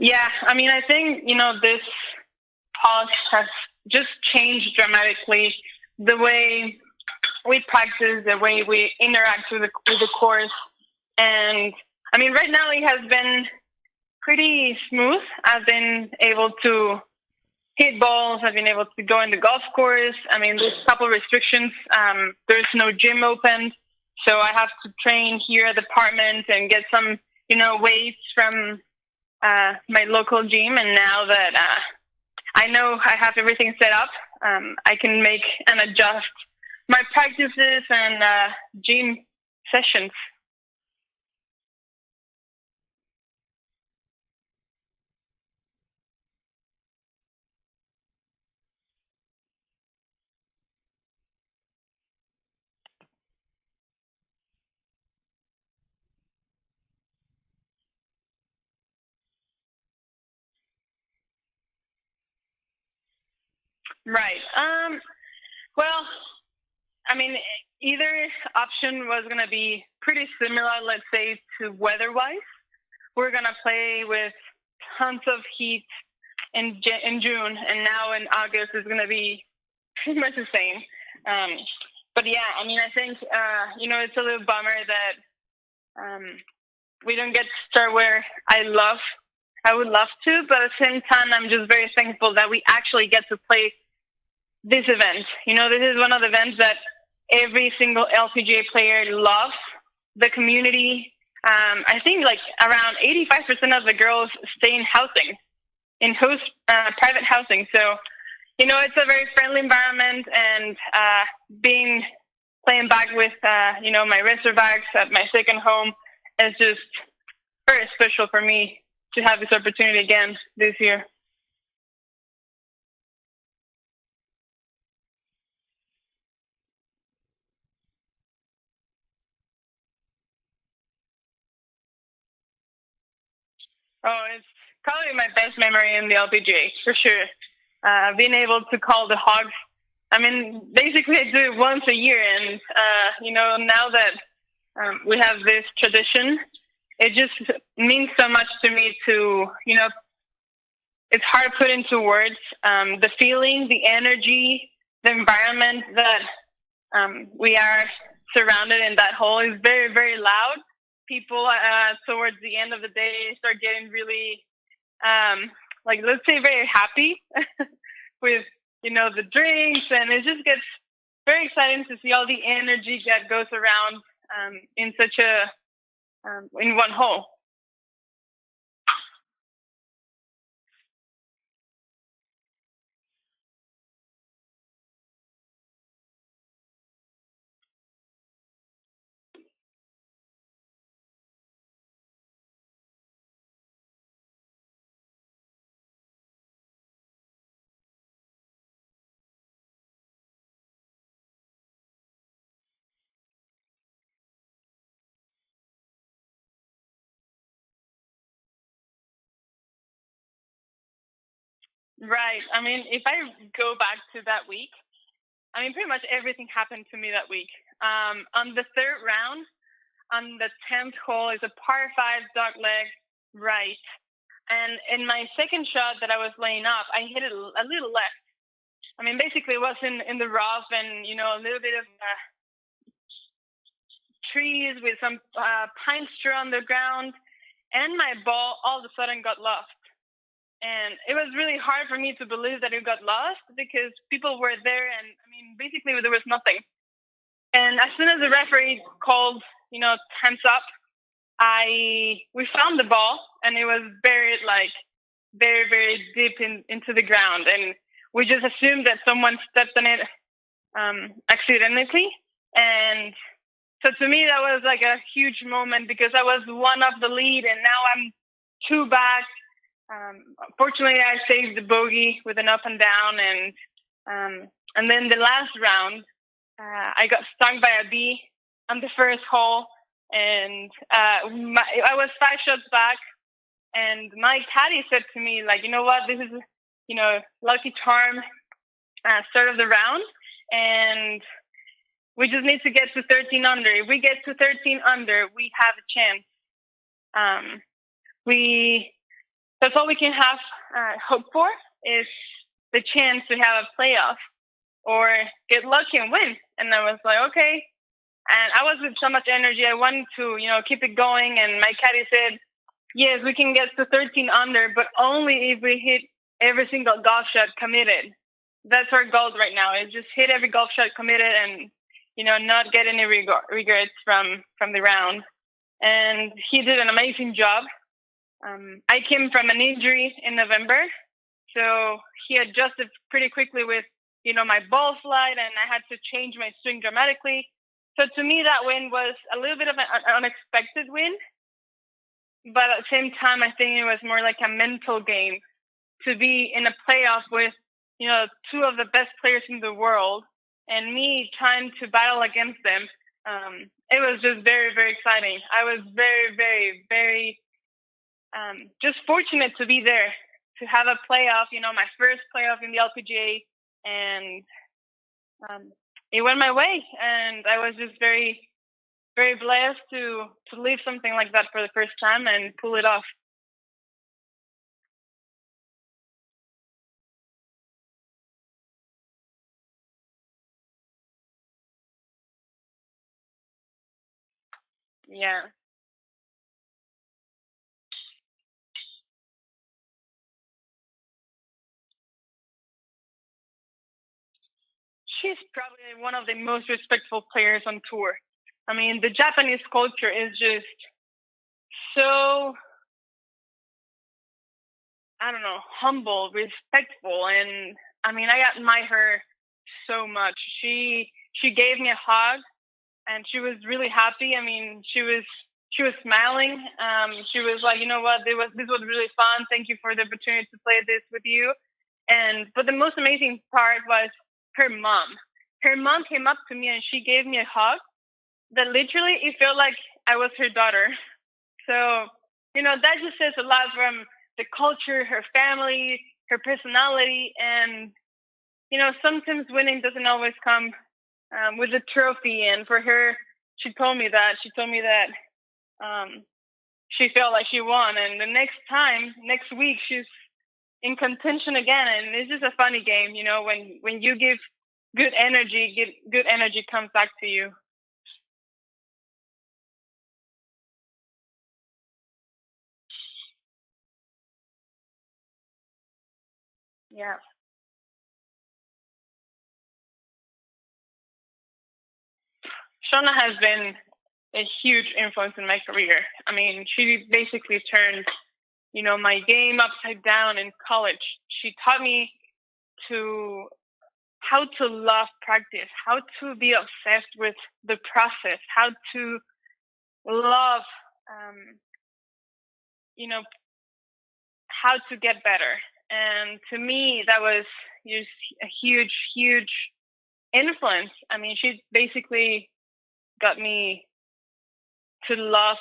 Yeah, I mean, I think, this pause has just changed dramatically the way we practice, the way we interact with the course. And I mean, right now it has been pretty smooth. I've been able to hit balls. I've been able to go in the golf course. I mean, there's a couple of restrictions. There's no gym open, so I have to train here at the apartment and get some, weights from my local gym. And now that I know I have everything set up, I can make and adjust my practices and gym sessions. Right. Well, I mean, either option was going to be pretty similar, let's say, to weather-wise. We're going to play with tons of heat in June, and now in August is going to be pretty much the same. But yeah, I mean, I think, it's a little bummer that we don't get to start where I would love to, but at the same time, I'm just very thankful that we actually get to play this event. This is one of the events that every single LPGA player loves. The community, I think like around 85% of the girls stay in housing, in private housing. So, it's a very friendly environment, and playing back with, my Razorbacks at my second home is just very special for me to have this opportunity again this year. Oh, it's probably my best memory in the LPGA, for sure. Being able to call the Hogs. I mean, basically I do it once a year, and, now that we have this tradition, it just means so much to me to, it's hard to put into words. The feeling, the energy, the environment that we are surrounded in that hole is very, very loud. People towards the end of the day start getting really, let's say, very happy with, the drinks, and it just gets very exciting to see all the energy that goes around in such in one hole. Right. I mean, if I go back to that week, I mean, pretty much everything happened to me that week. On the third round, on the 10th hole, is a par 5 dog leg right. And in my second shot that I was laying up, I hit it a little left. I mean, basically, it was in the rough, and, a little bit of trees with some pine straw on the ground. And my ball all of a sudden got lost. And it was really hard for me to believe that it got lost, because people were there, and I mean, basically there was nothing. And as soon as the referee called, time's up, we found the ball, and it was buried like very, very deep into the ground. And we just assumed that someone stepped on it accidentally. And so to me, that was like a huge moment, because I was one of the lead, and now I'm two back. Fortunately, I saved the bogey with an up and down, and then the last round, I got stung by a bee on the first hole, and I was 5 shots back, and my caddy said to me, like, you know what, this is, lucky charm, start of the round, and we just need to get to 13 under. If we get to 13 under, we have a chance. that's all we can have hope for is the chance to have a playoff or get lucky and win. And I was like, okay. And I was with so much energy. I wanted to, keep it going. And my caddy said, yes, we can get to 13 under, but only if we hit every single golf shot committed. That's our goal right now, is just hit every golf shot committed and, not get any regrets from the round. And he did an amazing job. I came from an injury in November, so he adjusted pretty quickly with, my ball flight, and I had to change my swing dramatically. So to me, that win was a little bit of an unexpected win, but at the same time, I think it was more like a mental game to be in a playoff with, two of the best players in the world, and me trying to battle against them. It was just very, very exciting. I was very, very, very just fortunate to be there, to have a playoff, my first playoff in the LPGA, and it went my way. And I was just very, very blessed to live something like that for the first time and pull it off. Yeah. She's probably one of the most respectful players on tour. I mean, the Japanese culture is just so, I don't know, humble, respectful, and I mean, I admire her so much. She gave me a hug, and she was really happy. I mean, she was smiling. She was like, you know what, this was really fun. Thank you for the opportunity to play this with you. But the most amazing part was her mom. Her mom came up to me and she gave me a hug that literally it felt like I was her daughter. So, that just says a lot from the culture, her family, her personality, and sometimes winning doesn't always come with a trophy. And for her, she told me that she felt like she won. And the next week, she's in contention again. And it's just a funny game, when you give good energy, good energy comes back to you. Yeah. Shauna has been a huge influence in my career. I mean, she basically turned, my game upside down in college. She taught me to how to love practice, how to be obsessed with the process, how to love, how to get better. And to me, that was just a huge, huge influence. I mean, she basically got me to love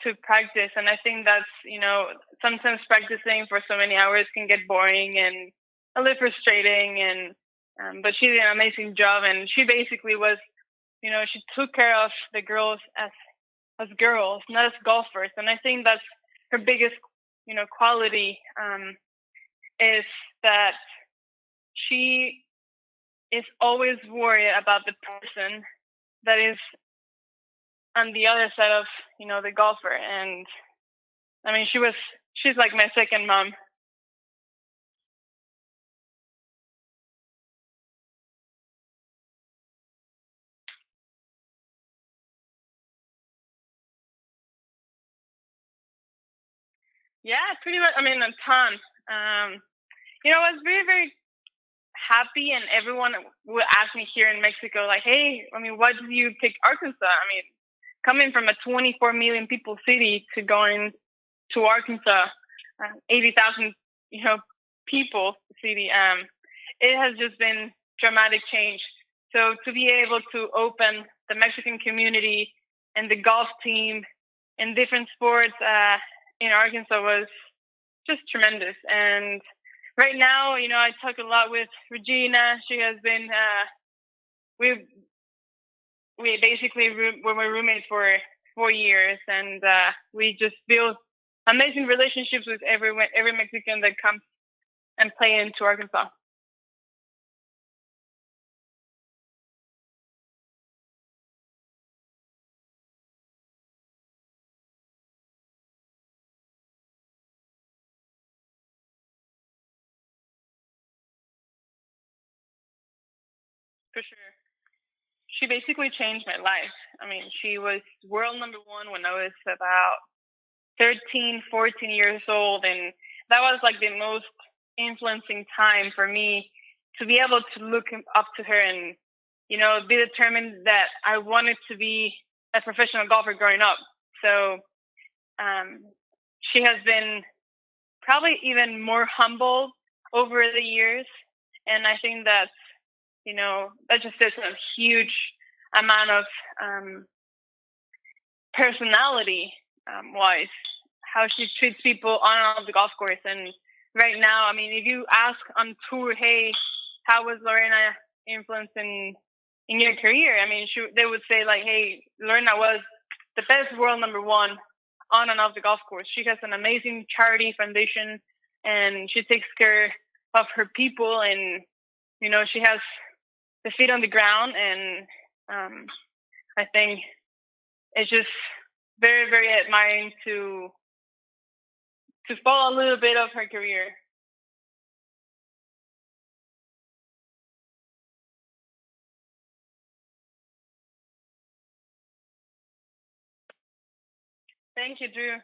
to practice. And I think that's, sometimes practicing for so many hours can get boring and a little frustrating. But she did an amazing job. And she basically was, she took care of the girls as girls, not as golfers. And I think that's her biggest, quality, is that she is always worried about the person that is on the other side of, the golfer. And I mean, she's like my second mom. Yeah, pretty much. I mean, a ton. I was very, very happy, and everyone would ask me here in Mexico, like, hey, I mean, why did you pick Arkansas? I mean, coming from a 24 million people city to going to Arkansas, 80,000, people city, it has just been dramatic change. So to be able to open the Mexican community and the golf team and different sports in Arkansas was just tremendous. And right now, I talk a lot with Regina. She has been, we basically were roommates for 4 years, and we just built amazing relationships with every Mexican that comes and play into Arkansas. For sure. She basically changed my life. I mean, she was world number one when I was about 13, 14 years old. And that was like the most influencing time for me to be able to look up to her and, be determined that I wanted to be a professional golfer growing up. So um, she has been probably even more humble over the years. And I think that just is a huge amount of personality wise, how she treats people on and off the golf course. And right now, I mean, if you ask on tour, hey, how was Lorena influenced in your career? I mean, they would say like, hey, Lorena was the best world number one on and off the golf course. She has an amazing charity foundation, and she takes care of her people, and she has the feet on the ground. And I think it's just very, very admiring to follow a little bit of her career. Thank you, Drew.